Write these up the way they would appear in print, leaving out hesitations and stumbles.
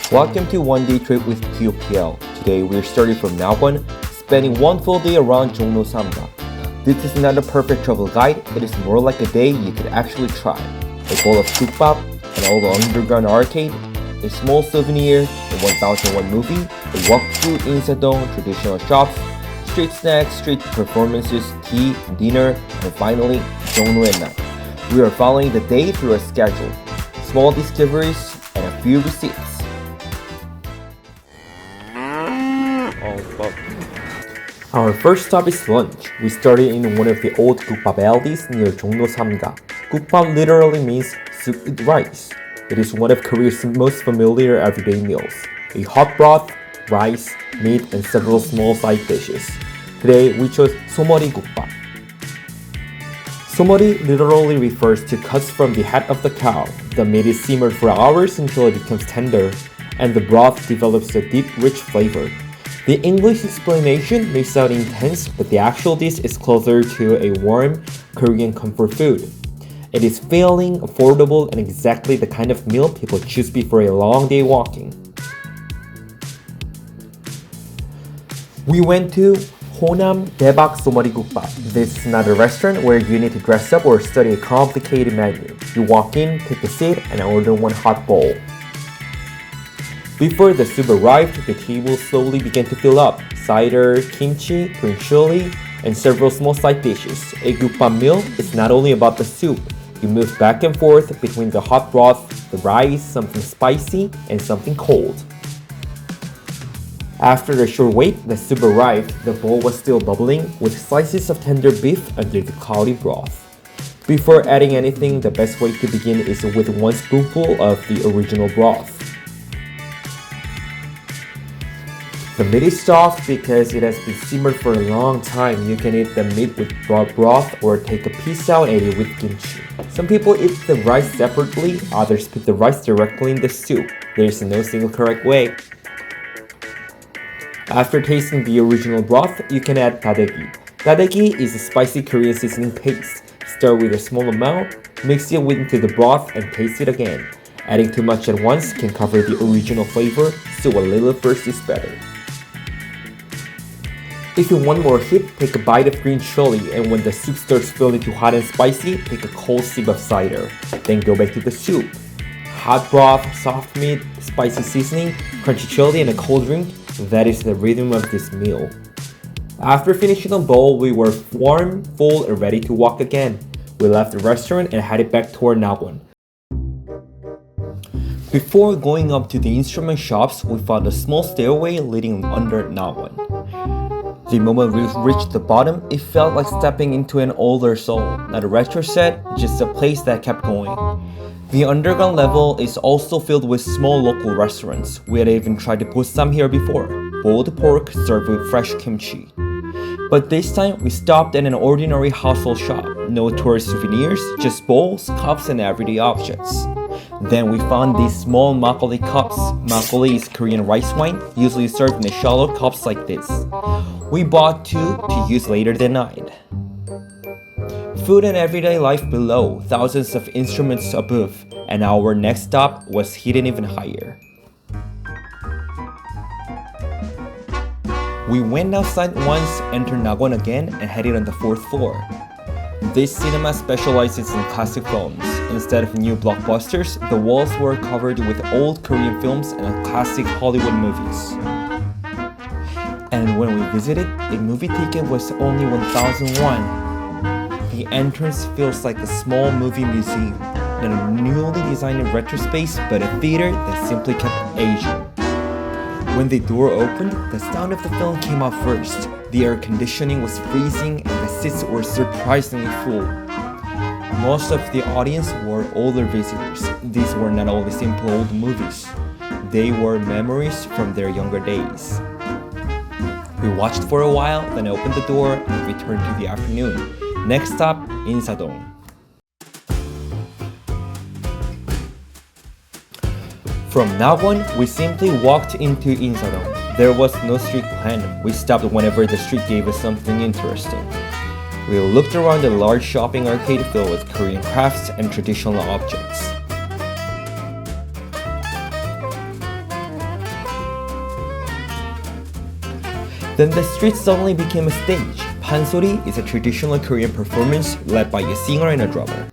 Welcome to One Day Trip with POPL. Today we're starting from Nakwon, spending one full day around Jongno Samga. This is not a perfect travel guide, it is more like a day you could actually try. A bowl of gukbap, an old underground arcade, a small souvenir, a 1001 movie, a walk through Insadong traditional shops, street snacks, street performances, tea, dinner, and finally, Jongno at night. We are following the day through a schedule, small discoveries, and a few receipts. Our first stop is lunch. We started in one of the old gukbap alleys near Jongno Samga. Gukbap literally means soup with rice. It is one of Korea's most familiar everyday meals. A hot broth, rice, meat, and several small side dishes. Today we chose somori gukbap. Somori literally refers to cuts from the head of the cow. The meat is simmered for hours until it becomes tender, and the broth develops a deep, rich flavor. The English explanation may sound intense, but the actual dish is closer to a warm Korean comfort food. It is filling, affordable, and exactly the kind of meal people choose before a long day walking. We went to Honam Daebak Somori Gukbap. This is not a restaurant where you need to dress up or study a complicated menu. You walk in, take a seat, and order one hot bowl. Before the soup arrived, the table slowly began to fill up. Cider, kimchi, green chili, and several small side dishes. A gukbap meal is not only about the soup. You move back and forth between the hot broth, the rice, something spicy, and something cold. After a short wait, the soup arrived. The bowl was still bubbling, with slices of tender beef under the cloudy broth. Before adding anything, the best way to begin is with one spoonful of the original broth. The meat is soft because it has been simmered for a long time. You can eat the meat with broth or take a piece out and eat it with kimchi. Some people eat the rice separately, others put the rice directly in the soup. There is no single correct way. After tasting the original broth, you can add dadaegi. Dadaegi is a spicy Korean seasoning paste. Start with a small amount, mix it into the broth and taste it again. Adding too much at once can cover the original flavor, so a little first is better. If you want more heat, take a bite of green chili, and when the soup starts feeling too hot and spicy, take a cold sip of cider. Then go back to the soup. Hot broth, soft meat, spicy seasoning, crunchy chili, and a cold drink, that is the rhythm of this meal. After finishing the bowl, we were warm, full, and ready to walk again. We left the restaurant and headed back toward Nakwon. Before going up to the instrument shops, we found a small stairway leading under Nakwon. The moment we reached the bottom, it felt like stepping into an older soul. Not a retro set, just a place that kept going. The underground level is also filled with small local restaurants. We had even tried to put some here before. Boiled pork served with fresh kimchi. But this time, we stopped at an ordinary household shop. No tourist souvenirs, just bowls, cups, and everyday objects. Then we found these small makgeolli cups. Makgeolli is Korean rice wine, usually served in shallow cups like this. We bought two to use later that night. Food and everyday life below, thousands of instruments above, and our next stop was hidden even higher. We went outside once, entered Nakwon again, and headed on the 4th floor. This cinema specializes in classic films. Instead of new blockbusters, the walls were covered with old Korean films and classic Hollywood movies. And when we visited, a movie ticket was only 1,000 won. The entrance feels like a small movie museum, not a newly designed retro space, but a theater that simply kept aging. When the door opened, the sound of the film came out first. The air conditioning was freezing and the seats were surprisingly full. Most of the audience were older visitors. These were not only simple old movies, they were memories from their younger days. We watched for a while, then opened the door and returned to the afternoon. Next stop, Insadong. From Nakwon, we simply walked into Insadong. There was no street plan. We stopped whenever the street gave us something interesting. We looked around a large shopping arcade filled with Korean crafts and traditional objects. Then the street suddenly became a stage. Pansori is a traditional Korean performance led by a singer and a drummer.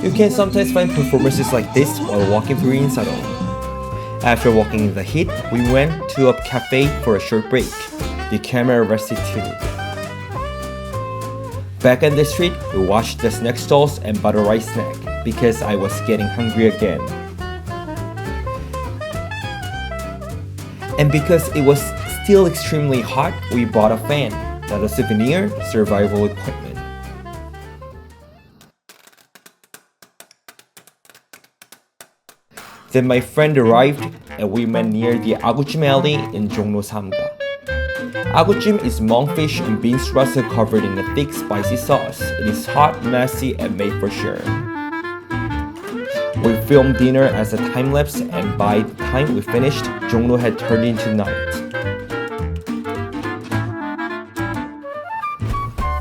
You can sometimes find performances like this while walking through Insadong. After walking in the heat, we went to a cafe for a short break. The camera rested too. Back in the street, we watched the snack stalls and bought a rice snack because I was getting hungry again. And because it was still extremely hot, we bought a fan, not a souvenir, survival equipment. Then my friend arrived and we met near the agujjim alley in Jongno Samga. Agujjim is monkfish and bean sprouts covered in a thick spicy sauce. It is hot, messy, and made for sure. We filmed dinner as a time-lapse, and by the time we finished, Jongno had turned into night.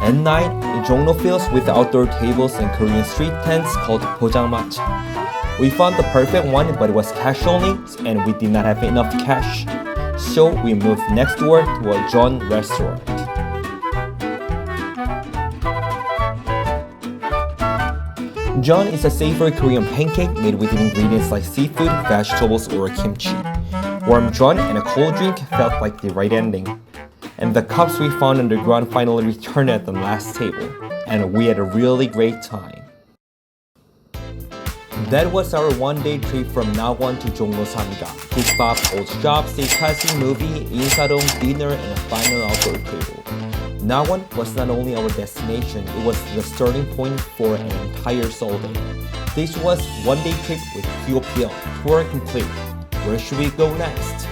At night, Jongno fills with outdoor tables and Korean street tents called pojangmacha. We found the perfect one, but it was cash only, and we did not have enough cash. So we moved next door to a jeon restaurant. Jeon is a savory Korean pancake made with ingredients like seafood, vegetables, or kimchi. Warm jeon and a cold drink felt like the right ending. And the cups we found underground finally returned at the last table, and we had a really great time. That was our one-day trip from Nakwon to Jongno Samga. Gukbap, old shop, steakhouse, movie, Insadong, dinner, and a final outdoor table. Nakwon was not only our destination, it was the starting point for an entire Seoul day. This was one-day trip with POPL, tour complete. Where should we go next?